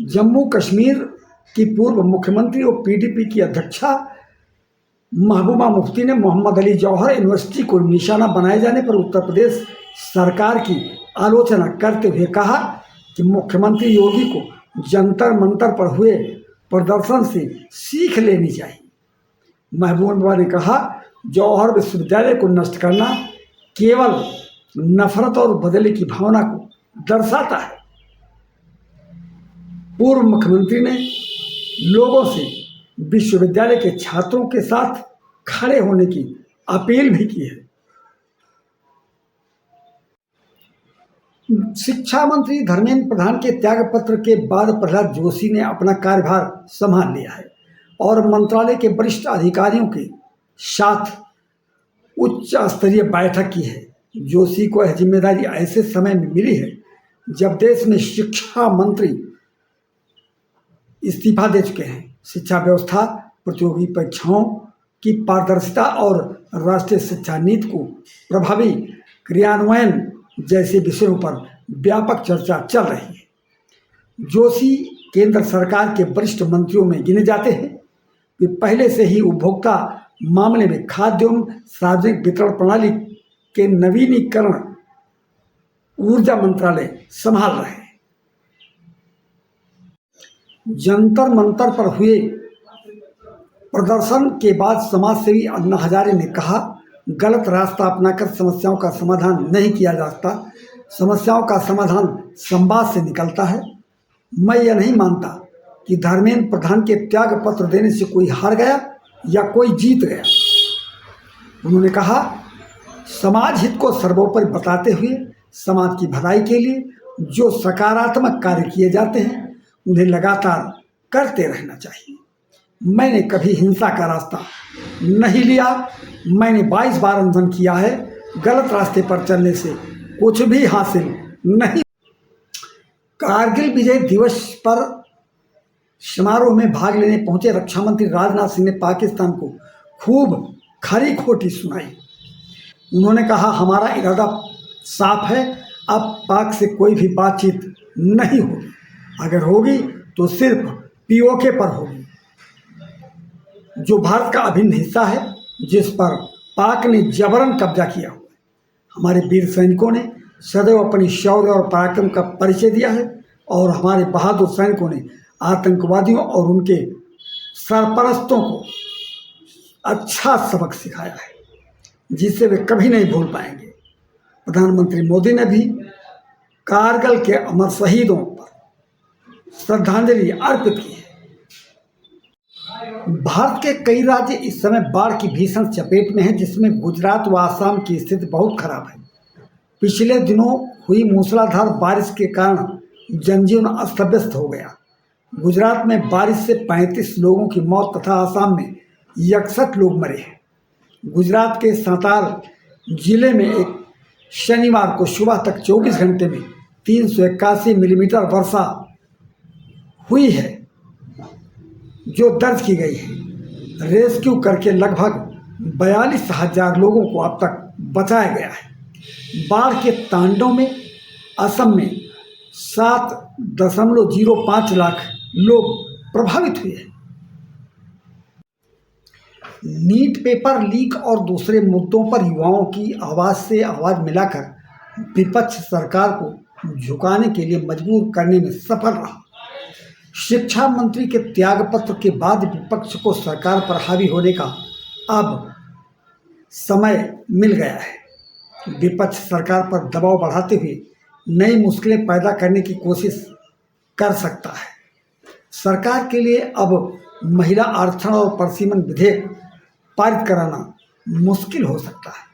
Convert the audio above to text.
जम्मू कश्मीर की पूर्व मुख्यमंत्री और पीडीपी की अध्यक्षा महबूबा मुफ्ती ने मोहम्मद अली जौहर यूनिवर्सिटी को निशाना बनाए जाने पर उत्तर प्रदेश सरकार की आलोचना करते हुए कहा कि मुख्यमंत्री योगी को जंतर मंतर पर हुए प्रदर्शन से सीख लेनी चाहिए। महबूबा ने कहा, जौहर विश्वविद्यालय को नष्ट करना केवल नफरत और बदले की भावना को दर्शाता है। पूर्व मुख्यमंत्री ने लोगों से विश्वविद्यालय के छात्रों के साथ खड़े होने की अपील भी की है। शिक्षा मंत्री धर्मेंद्र प्रधान के त्यागपत्र के बाद प्रहलाद जोशी ने अपना कार्यभार संभाल लिया है और मंत्रालय के वरिष्ठ अधिकारियों के साथ उच्च स्तरीय बैठक की है। जोशी को यह जिम्मेदारी ऐसे समय में मिली है जब देश में शिक्षा मंत्री इस्तीफा दे चुके हैं। शिक्षा व्यवस्था, प्रतियोगी परीक्षाओं की पारदर्शिता और राष्ट्रीय शिक्षा नीति को प्रभावी क्रियान्वयन जैसे विषयों पर व्यापक चर्चा चल रही है। जोशी केंद्र सरकार के वरिष्ठ मंत्रियों में गिने जाते हैं। वे पहले से ही उपभोक्ता मामले में खाद्य एवं सार्वजनिक वितरण प्रणाली के नवीनीकरण, ऊर्जा मंत्रालय संभाल रहे हैं। जंतर मंतर पर हुए प्रदर्शन के बाद समाजसेवी अन्ना हजारे ने कहा, गलत रास्ता अपनाकर समस्याओं का समाधान नहीं किया जा सकता। समस्याओं का समाधान संवाद से निकलता है। मैं यह नहीं मानता कि धर्मेंद्र प्रधान के त्याग पत्र देने से कोई हार गया या कोई जीत गया। उन्होंने कहा, समाज हित को सर्वोपरि बताते हुए समाज की भलाई के लिए जो सकारात्मक कार्य किए जाते हैं उन्हें लगातार करते रहना चाहिए। मैंने कभी हिंसा का रास्ता नहीं लिया। मैंने 22 बार अनशन किया है। गलत रास्ते पर चलने से कुछ भी हासिल नहीं। कारगिल विजय दिवस पर समारोह में भाग लेने पहुंचे रक्षा मंत्री राजनाथ सिंह ने पाकिस्तान को खूब खरी खोटी सुनाई। उन्होंने कहा, हमारा इरादा साफ है, अब पाक से कोई भी बातचीत नहीं होगी। अगर होगी तो सिर्फ पीओके पर होगी, जो भारत का अभिन्न हिस्सा है, जिस पर पाक ने जबरन कब्जा किया हुआ है। हमारे वीर सैनिकों ने सदैव अपनी शौर्य और पराक्रम का परिचय दिया है और हमारे बहादुर सैनिकों ने आतंकवादियों और उनके सरपरस्तों को अच्छा सबक सिखाया है, जिसे वे कभी नहीं भूल पाएंगे। प्रधानमंत्री मोदी ने भी कारगिल के अमर शहीदों पर श्रद्धांजलि अर्पित की है। भारत के कई राज्य इस समय बाढ़ की भीषण चपेट में हैं, जिसमें गुजरात व आसाम की स्थिति बहुत खराब है। पिछले दिनों हुई मूसलाधार बारिश के कारण जनजीवन अस्त व्यस्त हो गया। गुजरात में बारिश से 35 लोगों की मौत तथा आसाम में 61 लोग मरे हैं। गुजरात के सातार जिले में एक शनिवार को सुबह तक 24 घंटे में 381 मिलीमीटर वर्षा हुई है, जो दर्ज की गई है। रेस्क्यू करके लगभग 42,000 लोगों को अब तक बचाया गया है। बाढ़ के तांडव में असम में 7.05 लाख लोग प्रभावित हुए हैं। नीट पेपर लीक और दूसरे मुद्दों पर युवाओं की आवाज़ से आवाज़ मिलाकर विपक्ष सरकार को झुकाने के लिए मजबूर करने में सफल रहा। शिक्षा मंत्री के त्यागपत्र के बाद विपक्ष को सरकार पर हावी होने का अब समय मिल गया है। विपक्ष सरकार पर दबाव बढ़ाते हुए नई मुश्किलें पैदा करने की कोशिश कर सकता है। सरकार के लिए अब महिला आरक्षण और परिसीमन विधेयक पारित कराना मुश्किल हो सकता है।